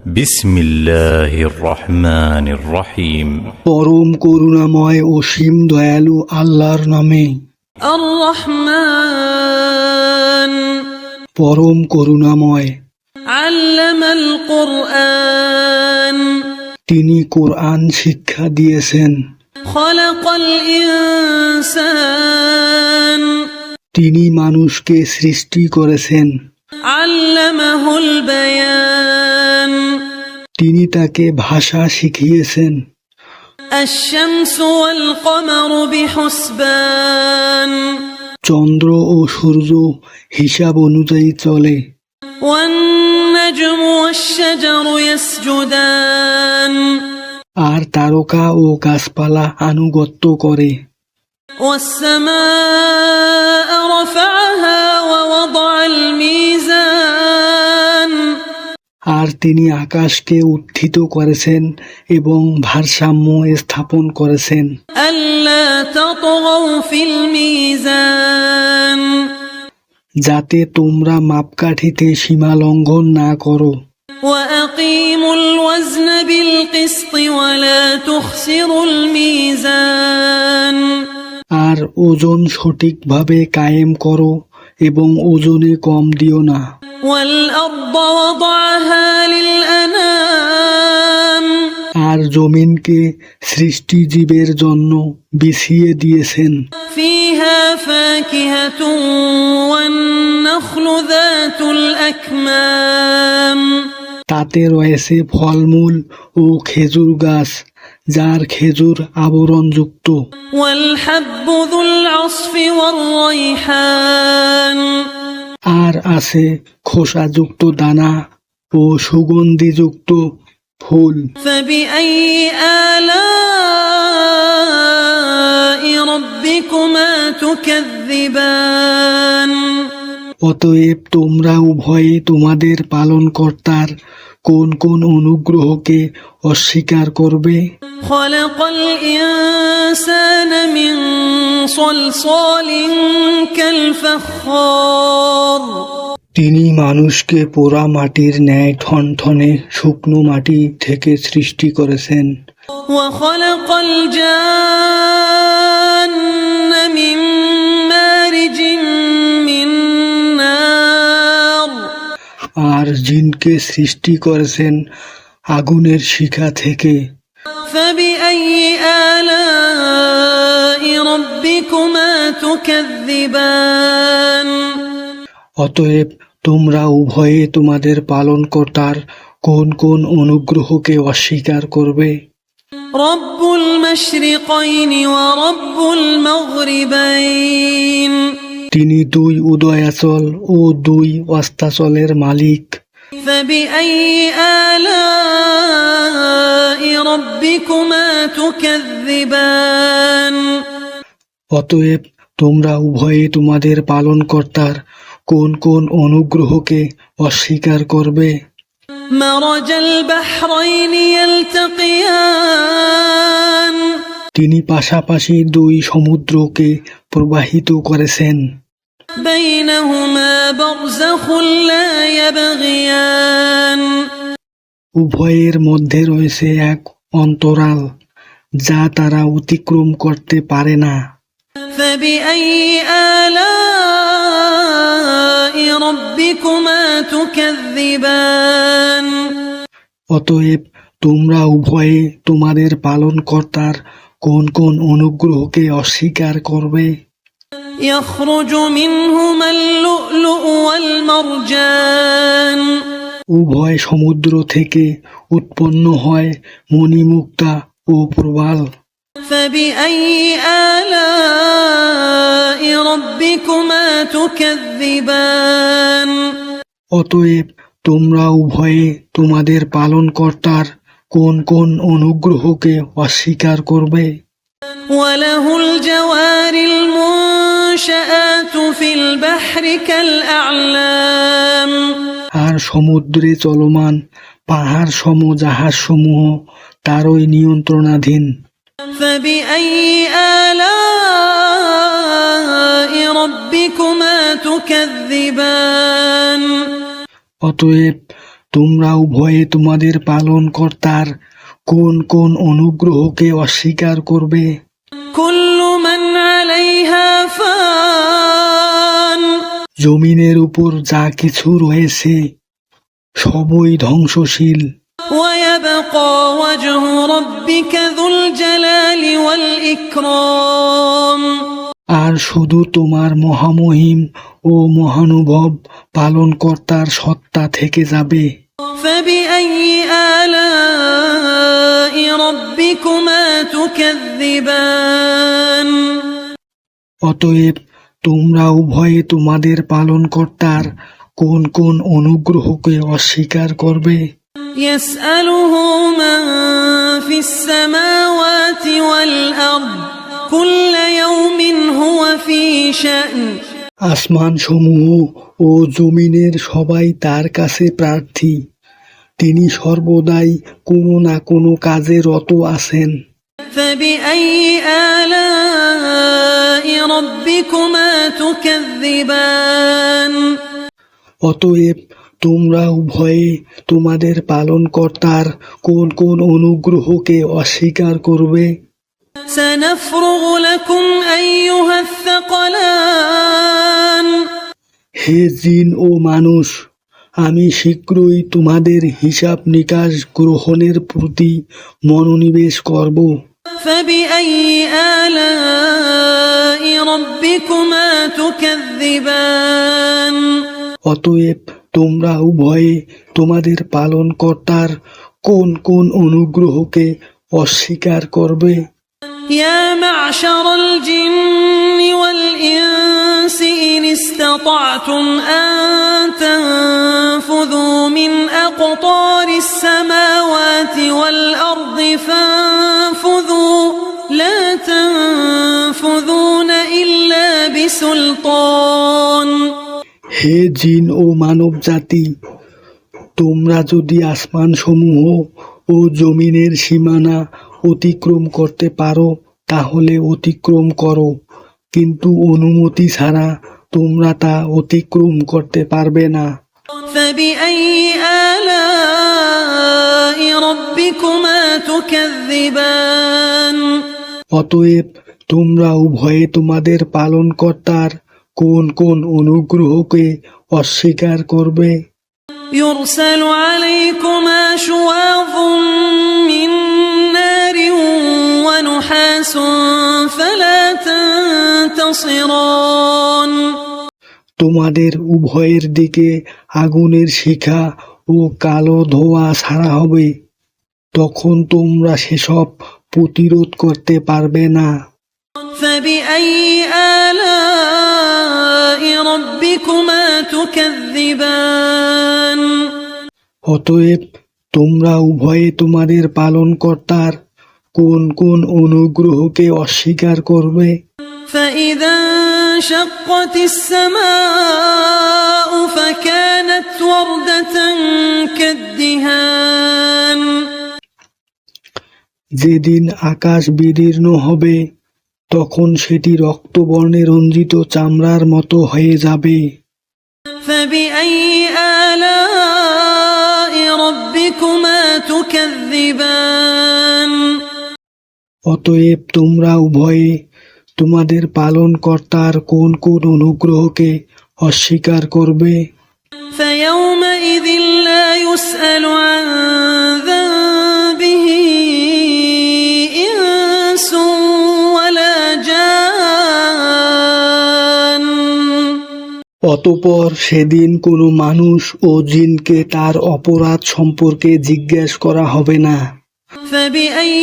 বিসমিল্লাহির রহমানির রহিম। পরম করুণাময় অসীম দয়ালু আল্লাহর নামে। আর রহমান পরম করুণাময়। আল্লামাল কুরআন তিনি কোরআন শিক্ষা দিয়েছেন। খলাকাল ইনসান তিনি মানুষকে সৃষ্টি করেছেন। আল্লামাহুল বায়ান তিনি তাকে ভাষা শিখিয়েছেন। আশ-শামসু ওয়াল কমারু বিহুসবান চন্দ্র ও সূর্য হিসাব অনুযায়ী চলে। ওয়ান নাজমু ওয়াশ-শাজারু ইয়াসজুদান আর তারকা ও গাছপালা আনুগত্য করে। ওয়াস-সামাআ রাফা'আহা ওয়া ওয়াদা'আল মিজান আর তিনি আকাশকে উত্থিত করেছেন এবং ভারসাম্য স্থাপন করেছেন। আল্লা তাতগাউ ফিল মিজান যাতে তোমরা মাপকাঠিতে সীমা লঙ্ঘন না করো। ওয়া আকিমুল ওয়াজনা বিল কিসতি ওয়া লা তুখসিরুল মিজান আর ওজন সঠিকভাবে কায়েম করো এবং ওজনে কম দিও না। ওয়াল আরদা ওয়াদা'আহা লিল আনাম আর জমিনকে সৃষ্টিজীবের জন্য বিছিয়ে দিয়েছেন। ফিহা ফাকিহাতুন ওয়ান নাখলু যাতুল আকমাম তাতে রয়েছে ফলমূল ও খেজুর গাছ যার খেজুর আবরণযুক্ত। ওয়াল হাব্বু যুল আসফি ওয়ার রাইহান আর আছে খোসাযুক্ত দানা ও সুগন্ধিযুক্ত ফুল। فبأي آلاء ربكما تكذبان অতএব তোমরা উভয়ে তোমাদের পালনকর্তার কোন কোন অনুগ্রহকে অস্বীকার করবে? خلق الإنسان من صلصال كالفخار তিনি মানুষকে পোড়া মাটির ন্যায় ঠনঠনে শুকনো মাটি থেকে সৃষ্টি করেছেন। وخلق الجان من مارج من نار আর জিনকে সৃষ্টি করেছেন আগুনের শিখা থেকে। فبأي آلاء ربكما تكذبان অতএব তোমরা উভয়ে তোমাদের পালনকর্তার কোন কোন অনুগ্রহকে অস্বীকার করবে? رب المشرقين ورب المغربين তিনি দুই উদয়াচল ও দুই অস্তাচলের মালিক। فبأي آلاء ربكما تكذبان অতএব তোমরা উভয়ে তোমাদের পালনকর্তার কোন কোন অনুগ্রহকে অস্বীকার করবে? مرج البحرين يلتقيان তিনি পাশাপাশি দুই সমুদ্রকে প্রবাহিত করেছেন। بينهما برزخ لا يبغيان উভয়ের মধ্যে রয়েছে এক অন্তরাল যা তারা অতিক্রম করতে পারে না। فبأي آلاء ربكما تكذبان অতএব তোমরা উভয়ে তোমাদের পালনকর্তার কোন কোন অনুগ্রহকে অস্বীকার করবে? يخرج منهما اللؤلؤ والمرجان উভয় সমুদ্র থেকে উৎপন্ন হয় মণিমুক্তা ও প্রবাল। فبأي آلاء ربكما تكذبان অতএব তোমরা উভয়ে তোমাদের পালনকর্তার কোন কোন অনুগ্রহকে অস্বীকার করবে? وله الجوار المنشآت في البحر كالأعلام আর সমুদ্রে চলমান পাহাড় সম জাহাজসমূহ তারই নিয়ন্ত্রণাধীন। فبأي آلاء ربكما تكذبان অতএব তোমরা উভয়ে তোমাদের পালনকর্তার কোন কোন অনুগ্রহকে অস্বীকার করবে? كل من عليها فان জমিনের উপর যা কিছু রয়েছে সবই ধ্বংসশীল। ويبقى وجه ربك ذو الجلال والإكرام আর শুধু তোমার মহামহিম ও মহানুভব পালনকর্তার সত্তা থেকে যাবে। فبأي آلاء ربكما تكذبان অতএব তোমরা উভয়ে তোমাদের পালনকর্তার কোন কোন অনুগ্রহকে অস্বীকার করবে? يسأله من في السماوات والأرض كل يوم هو في شأن আসমান সমূহ ও জমিনের সবাই তার কাছে প্রার্থী, তিনি সর্বদাই কোনো না কোনো কাজে রত আছেন। فبأي آلاء ربكما تكذبان অতএব তোমরা উভয়ে তোমাদের পালনকর্তার কোন কোন অনুগ্রহকে অস্বীকার করবে? سنفرغ لكم أيها الثقلان হে জিন ও মানুষ, আমি শীঘ্রই তোমাদের হিসাব নিকাশ গ্রহণের প্রতি মনোনিবেশ করব। فبأي آلاء ربكما تكذبان অতএব তোমরা উভয়ে তোমাদের পালনকর্তার কোন কোন অনুগ্রহকে অস্বীকার করবে? يا معشر الجن والإنس إن استطعتم أن تنفذوا من أقطار السماوات والأرض فانفذوا لا تنفذون إلا بسلطان হে জিন ও মানব জাতি, তোমরা যদি আসমান সমূহ ও জমিনের সীমানা অতিক্রম করতে পারো তাহলে অতিক্রম করো, কিন্তু অনুমতি ছাড়া তোমরা তা অতিক্রম করতে পারবে না। فبأي آلاء ربكما تكذبان অতএব তোমরা উভয়ে তোমাদের পালনকর্তার কোন কোন অনুগ্রহকে অস্বীকার করবে? يرسل عليكما شواظ من نار ونحاس فلا تنتصران তোমাদের উভয়ের দিকে আগুনের শিখা ও কালো ধোঁয়া ছাড়া হবে, তখন তোমরা সেসব প্রতিরোধ করতে পারবে না। فبأي آلاء ربكما تكذبان অতএব তোমরা উভয়ে তোমাদের পালনকর্তার কোন কোন অনুগ্রহকে অস্বীকার করবে? فإذا انشقت السماء فكانت وردة كالدهان যেদিন আকাশ বিদীর্ণ হবে তখন সেটি রক্তবর্ণে রঞ্জিত চামড়ার মতো হয়ে যাবে। فبأي آلاء ربكما تكذبان অতএব তোমরা উভয়ে তোমাদের পালনকর্তার কোন কোন অনুগ্রহকে অস্বীকার করবে? فيومئذ لا يسأل عن ذنبه إنس ولا جان অতঃপর সেদিন কোনো মানুষ ও জিনকে তার অপরাধ সম্পর্কে জিজ্ঞেস করা হবে না। فبأي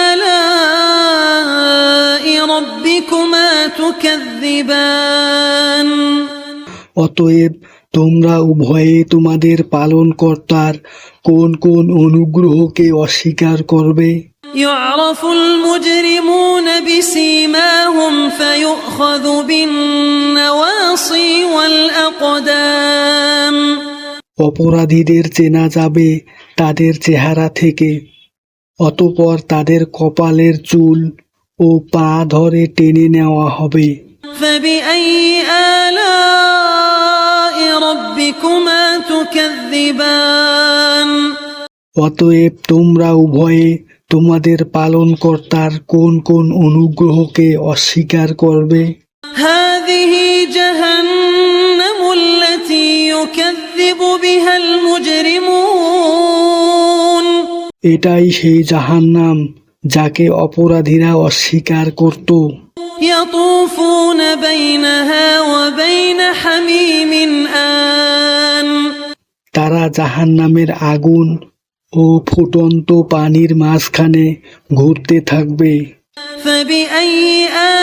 آلاء ربكما تكذبان অতএব তোমরা উভয়ে তোমাদের পালনকর্তার কোন কোন অনুগ্রহকে অস্বীকার করবে? يعرف المجرمون بسيماهم فيؤخذ بالنواصي والأقدام অপরাধীদের চেনা যাবে তাদের চেহারা থেকে, অতঃপর তাদের কপালের চুল ও পা ধরে টেনে নেওয়া হবে। فبأي آلاء ربكما تكذبان অতএব তোমরা উভয়ে তোমাদের পালনকর্তার কোন কোন অনুগ্রহকে অস্বীকার করবে? هذه جهنم التي يكذب بها المجرمون এটাই সেই জাহান্নাম যাকে অপরাধীরা অস্বীকার করত। يطوفون بينها وبين حميم آن তারা জাহান্নামের আগুন ও ফুটন্ত পানির মাঝখানে ঘুরতে থাকবে। فبأي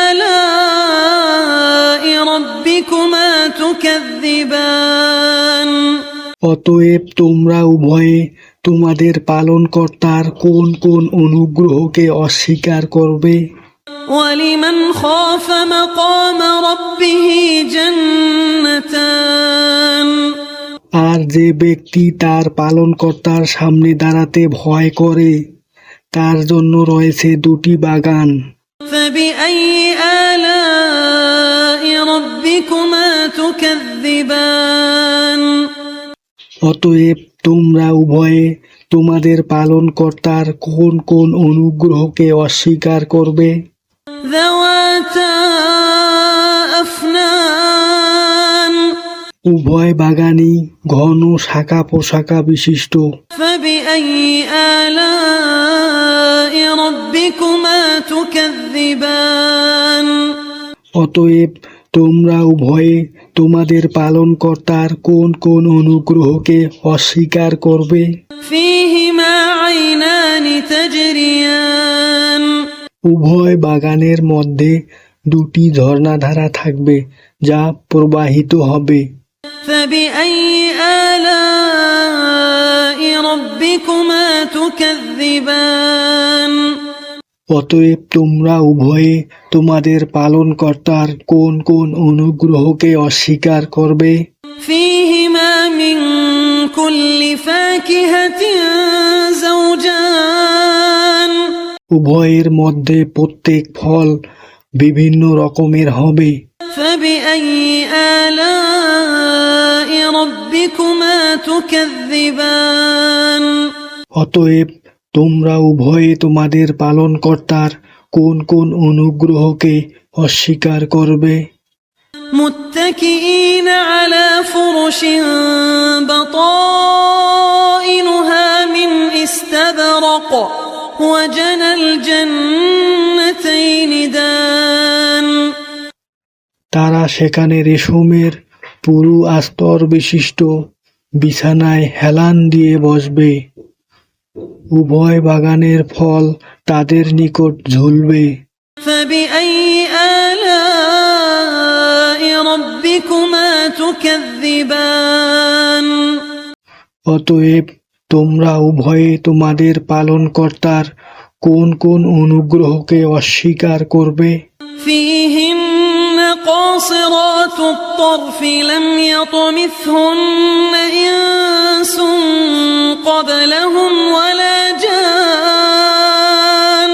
آلاء ربكما تكذبان অতএব তোমরা উভয়ে তোমাদের পালনকর্তার কোন কোন অনুগ্রহকে অস্বীকার করবে? ولمن خاف مقام ربه جنتان আর যে ব্যক্তি তার পালনকর্তার সামনে দাঁড়াতে ভয় করে তার জন্য রয়েছে দুটি বাগান। فبأي آلاء ربكما تكذبان অতএব তোমরা উভয়ে তোমাদের পালনকর্তার কোন কোন অনুগ্রহকে অস্বীকার করবে? ذواتا أفنان উভয় বাগানই ঘন শাখা প্রশাখা বিশিষ্ট। فبأي آلاء ربكما تكذبان অতএব তোমরা উভয়ে তোমাদের পালনকর্তার কোন কোন অনুগ্রহকে অস্বীকার করবে? فيهما عينان تجريان উভয় বাগানের মধ্যে দুটি ঝর্ণাধারা থাকবে যা প্রবাহিত হবে। فبأي آلاء ربكما تكذبان অতএব তোমরা উভয়ে তোমাদের পালনকর্তার কোন কোন অনুগ্রহকে অস্বীকার করবে? فيهما من كل فاكهة زوجان উভয়ের মধ্যে প্রত্যেক ফল বিভিন্ন রকমের হবে। فبأي آلاء ربكما تكذبان অতএব তোমরা উভয়ে তোমাদের পালনকর্তার কোন কোন অনুগ্রহকে অস্বীকার করবে? متكئين على فرش بطائنها من استبرق وجنى الجنتين دان তারা সেখানে রেশমের পুরু আস্তর বিশিষ্ট বিছানায় হেলান দিয়ে বসবে। উভয় বাগানের ফল তাদের নিকট ঝুলবে। فبأي آلاء ربكما تكذبان অতএব তোমরা উভয়ে তোমাদের পালনকর্তার কোন কোন অনুগ্রহকে অস্বীকার করবে? فيهن قاصرات الطرف لم يطمثهن إنس قبلهم ولا جان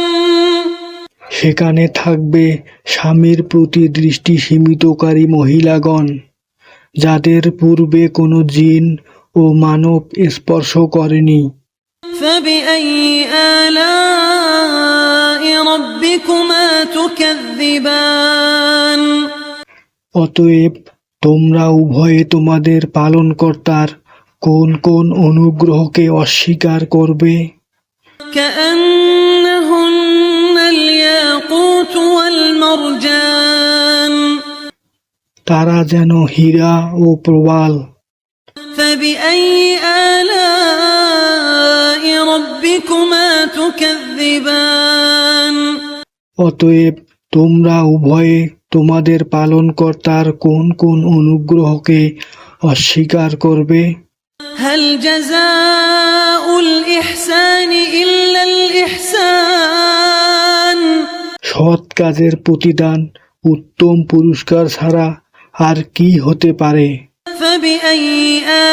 সেখানে থাকবে স্বামীর প্রতি দৃষ্টি সীমিতকারী মহিলাগণ যাদের পূর্বে কোনো জিন ও মানব স্পর্শ করেনি। فبأي آلاء ربكما تكذبان অতএব তোমরা উভয়ে তোমাদের পালনকর্তার কোন কোন অনুগ্রহকে অস্বীকার করবে? كأنهن الياقوت والمرجان তারা যেন হীরা ও প্রবাল। فبأي آلاء ربكما تكذبان অতএব তোমরা উভয়ে তোমাদের পালনকর্তার কোন কোন অনুগ্রহকে অস্বীকার করবে? هل جزاء الإحسان إلا الإحسان সৎ কাজের প্রতিদান উত্তম পুরস্কার ছাড়া আর কি হতে পারে? فبأي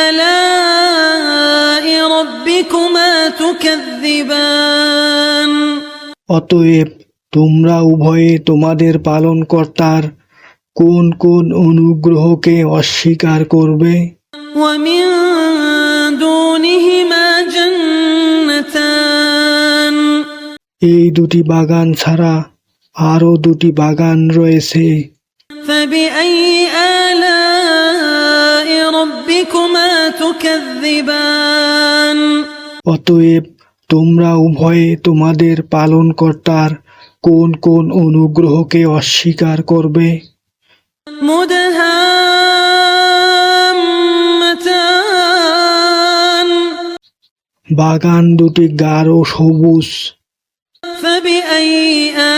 آلاء ربكما تكذبان অতএব তোমরা উভয়ে তোমাদের পালনকর্তার কোন কোন অনুগ্রহকে অস্বীকার করবে? ومن دونهما جنتان এই দুটি বাগান ছাড়া আরো দুটি বাগান রয়েছে। فبأي آلاء ربكما تكذبان অতএব তোমরা উভয়ে তোমাদের পালনকর্তার কোন কোন অনুগ্রহকে অস্বীকার করবে? مدهامتان বাগান দুটি গাঢ় সবুজ। فبأي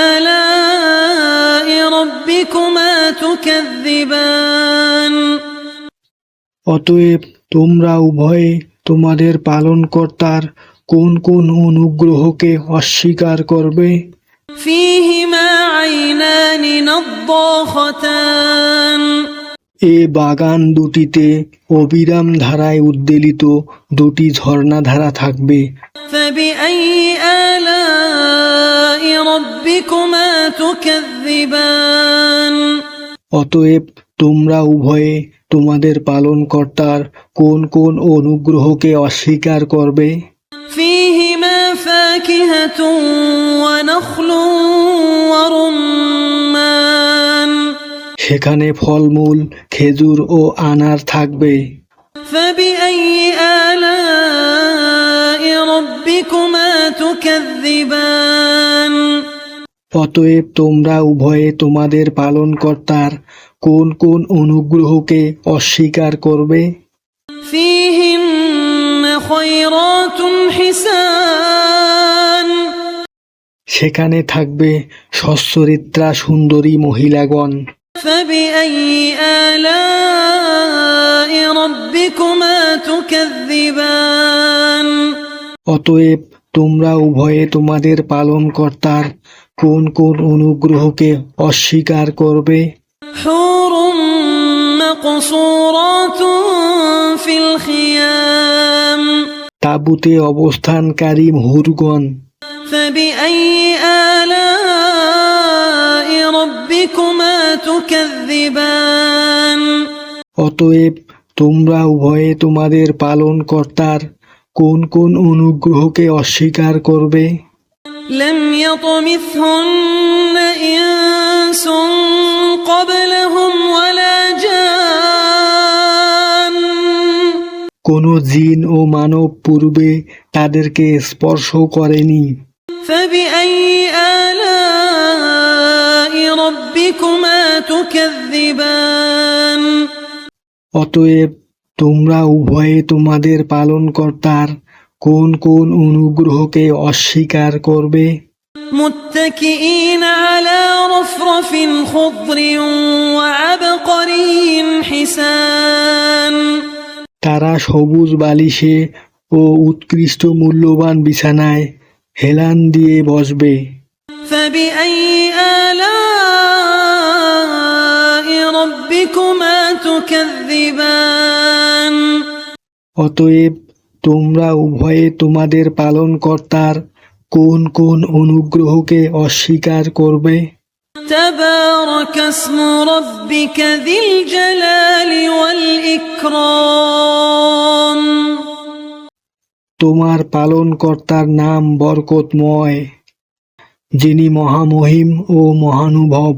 آلاء ربكما تكذبان অতএব তোমরা উভয়ে তোমাদের পালনকর্তার কোন কোন অনুগ্রহকে অস্বীকার করবে? فيهما عينان نضاختان এ বাগান দুটিতে অবিরাম ধারায় উদ্বেলিত দুটি ঝর্ণাধারা থাকবে। فبأي آلاء ربكما تكذبان অতএব তোমরা উভয়ে তোমাদের পালনকর্তার কোন কোন অনুগ্রহকে অস্বীকার করবে? فيهما فاكهة ونخل ورمان সেখানে ফলমূল খেজুর ও আনার থাকবে। فبأي آلاء ربكما تكذبان অতএব তোমরা উভয়ে তোমাদের পালনকর্তার কোন কোন অনুগ্রহকে অস্বীকার করবে? فيهن خيرات حسان সেখানে থাকবে সচ্চরিত্রা সুন্দরী মহিলাগণ। فبأي آلاء ربكما تكذبان অতএব তোমরা উভয়ে তোমাদের পালনকর্তার কোন কোন অনুগ্রহকে অস্বীকার করবে? حور مقصورات في الخيام তাঁবুতে অবস্থানকারী হুরগণ। فبأي آلاء ربكما تكذبان অতএব তোমরা উভয়ে তোমাদের পালনকর্তার কোন কোন অনুগ্রহকে অস্বীকার করবে? لم يطمثهن إنس قبلهم ولا جان কোন জিন ও মানব পূর্বে তাদেরকে স্পর্শ করেনি। فبأي آلاء ربكما تكذبان অতএব তোমরা উভয়ে তোমাদের পালনকর্তার কোন কোন অনুগ্রহকে অস্বীকার করবে? متكئين على رفرف خضر وعبقري حسان তারা সবুজ বালিশে ও উৎকৃষ্ট মূল্যবান বিছানায় হেলান দিয়ে বসবে। فبأي آلاء ربكما تكذبان অতএব তোমরা উভয়ে তোমাদের পালনকর্তার কোন কোন অনুগ্রহকে অস্বীকার করবে? تبارك اسم ربك ذي الجلال والإكرام তোমার পালনকর্তার নাম বরকতময়, যিনি মহামহিম ও মহানুভব।